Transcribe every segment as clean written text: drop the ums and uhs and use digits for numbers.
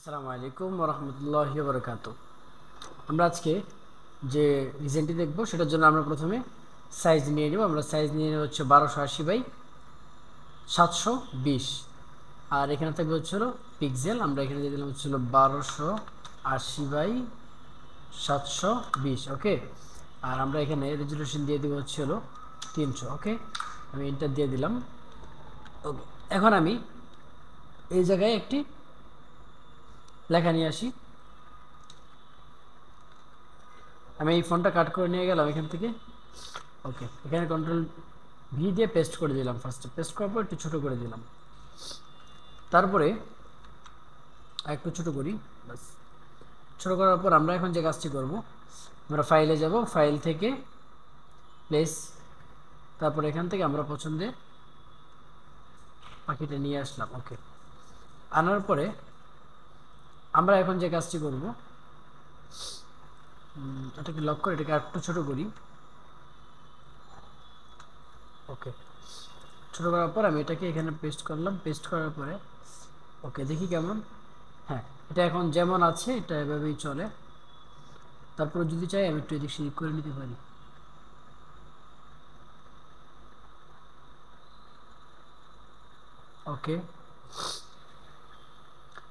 আসসালামু আলাইকুম ওয়া রাহমাতুল্লাহি ওয়া বারাকাতুহু। আমরা আজকে যে ডিজাইনটি দেখব সেটার জন্য আমরা প্রথমে সাইজ নিয়ে নেব। আমরা সাইজ নিয়ে নেব হচ্ছে 1280 বাই 720, আর এখানে থাকবে হচ্ছে পিক্সেল। আমরা এখানে দিয়ে দিলাম হচ্ছে 1280 বাই 720। ওকে, আর আমরা এখানে রেজুলেশন দিয়ে দিব হচ্ছে 300। ওকে, আমি এন্টার দিয়ে দিলাম। ওকে, এখন আমি এই জায়গায় একটি লেখা নিয়ে আসি। আমি এই ফন্টটা কাট করে নিয়ে গেলাম এখান থেকে। ওকে, এখানে কন্ট্রোল ভি দিয়ে পেস্ট করে দিলাম। ফার্স্টে পেস্ট করার পর একটু ছোটো করে দিলাম, তারপরে একটু ছোটো করি, বাস। ছোটো করার পর আমরা এখন যে কাজটি করব, আমরা ফাইলে যাব, ফাইল থেকে প্লেস, তারপর এখান থেকে আমরা পছন্দে পাখিটা নিয়ে আসলাম। ওকে, আনার পরে আমরা এখন যে কাজটি করব, এটাকে লক করে এটাকে একটু ছোটো করি। ওকে, ছোটো করার পর আমি এটাকে এখানে পেস্ট করলাম। পেস্ট করার পরে ওকে, দেখি কেমন। হ্যাঁ, এটা এখন যেমন আছে এটা এভাবেই চলে। তারপরে যদি চাই আমি একটু এদিক সেদিক করে নিতে পারি। ওকে,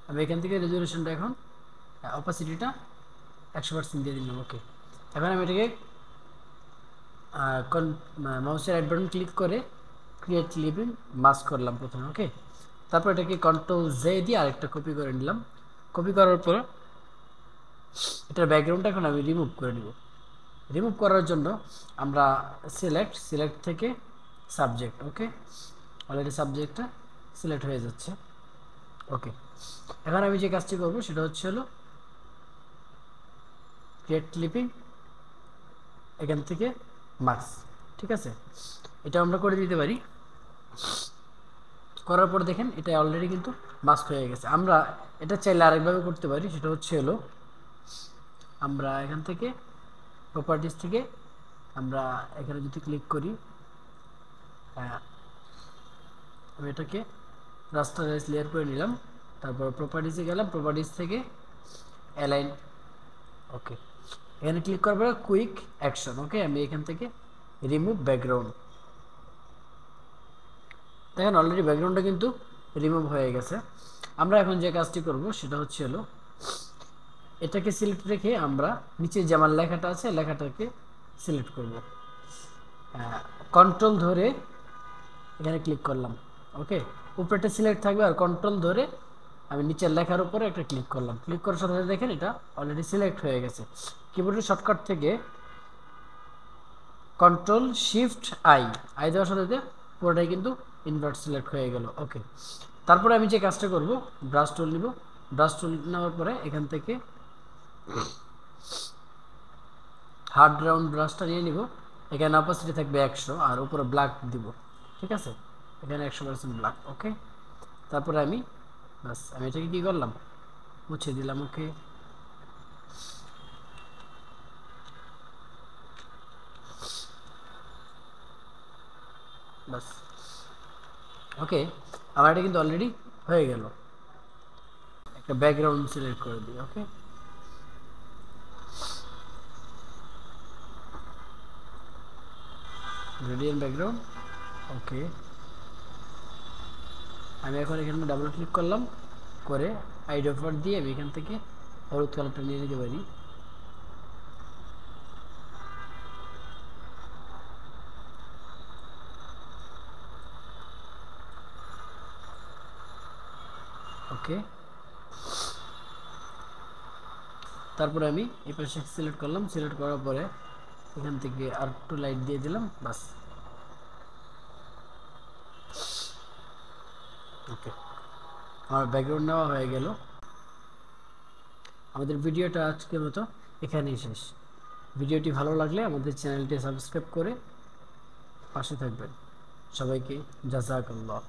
আমি এখান থেকে রেজুলেশনটা এখন অপাসিটিটা 100% দিয়ে দিলাম। ওকে, এখন আমি এটাকে মাউসের রাইট বাটন ক্লিক করে ক্রিয়েট ক্লিপিং মাস্ক করলাম প্রথমে। ওকে, তারপর এটাকে কন্ট্রোল জে দিয়ে আরেকটা কপি করে নিলাম। কপি করার পর এটার ব্যাকগ্রাউন্ডটা এখন আমি রিমুভ করে নিব। রিমুভ করার জন্য আমরা সিলেক্ট থেকে সাবজেক্ট। ওকে, অলরেডি সাবজেক্টটা সিলেক্ট হয়ে যাচ্ছে। ওকে, এখন আমি যে কাজটি করব সেটা হচ্ছে ক্রিয়েট ক্লিপিং, এখান থেকে মার্কস। ঠিক আছে, এটা আমরা করে দিতে পারি। করার পর দেখেন এটা অলরেডি কিন্তু মাস্ক হয়ে গেছে। আমরা এটা চাইলে আরেকভাবে করতে পারি, সেটা হচ্ছে আমরা এখান থেকে প্রপার্টিস থেকে আমরা এখানে যদি ক্লিক করি, আমি এটাকে রাস্টারাইজ লেয়ার করে নিলাম। তারপর প্রপার্টিসে গেলাম, প্রপার্টিস থেকে অ্যালাইন। ওকে, এখানে ক্লিক করার পরে কুইক অ্যাকশন। ওকে, আমি এখান থেকে রিমুভ ব্যাকগ্রাউন্ড, দেখেন অলরেডি ব্যাকগ্রাউন্ডটা কিন্তু রিমুভ হয়ে গেছে। আমরা এখন যে কাজটি করব সেটা হচ্ছে এটাকে সিলেক্ট রেখে আমরা নিচে যে আমার লেখাটা আছে লেখাটাকে সিলেক্ট করব। কন্ট্রোল ধরে এখানে ক্লিক করলাম। ওকে, উপরেটা সিলেক্ট থাকবে, আর কন্ট্রোল ধরে আমি নিচের লেখার উপরে একটা ক্লিক করলাম। ক্লিক করার সাথে সাথে দেখেন এটা অলরেডি সিলেক্ট হয়ে গেছে। কিবোর্ডের শর্টকাট থেকে কন্ট্রোল শিফট আই দেওয়ার সাথে সাথে পুরোটাই কিন্তু ইনভার্ট সিলেক্ট হয়ে গেল। ওকে, তারপরে আমি যে কাজটা করব, ব্রাশ টুল নিব। ব্রাশ টুল নেওয়ার পরে এখান থেকে হার্ড রাউন্ড ব্রাশটা নিয়ে নিব। এখানে অপাসিটি থাকবে 100, আর উপরে ব্ল্যাক দিব। ঠিক আছে, এখানে 100% ব্ল্যাক। ওকে, তারপরে আমি এটাকে কি করলাম, মুছে দিলাম। ওকে, বাস। ওকে, আমার এটা কিন্তু অলরেডি হয়ে গেল। একটা ব্যাকগ্রাউন্ড সিলেক্ট করে দিই। ওকে, গ্রেডিয়েন্ট ব্যাকগ্রাউন্ড। ওকে, আমি এখন এখানে ডাবল ক্লিক করলাম, করে আইড অফার দিয়ে আমি এখান থেকে হলুদ কালারটা নিয়ে নিতে পারি। ওকে, তারপরে আমি এই পাশে সিলেক্ট করলাম। সিলেক্ট করার পরে এখান থেকে আর একটু লাইট দিয়ে দিলাম, বাস। ওকে, আমার ব্যাকগ্রাউন্ড নেওয়া হয়ে গেল। আমাদের ভিডিওটা আজকের মতো এখানেই শেষ। ভিডিওটি ভালো লাগলে আমাদের চ্যানেলটি সাবস্ক্রাইব করে পাশে থাকবেন। সবাইকে জাযাকাল্লাহ।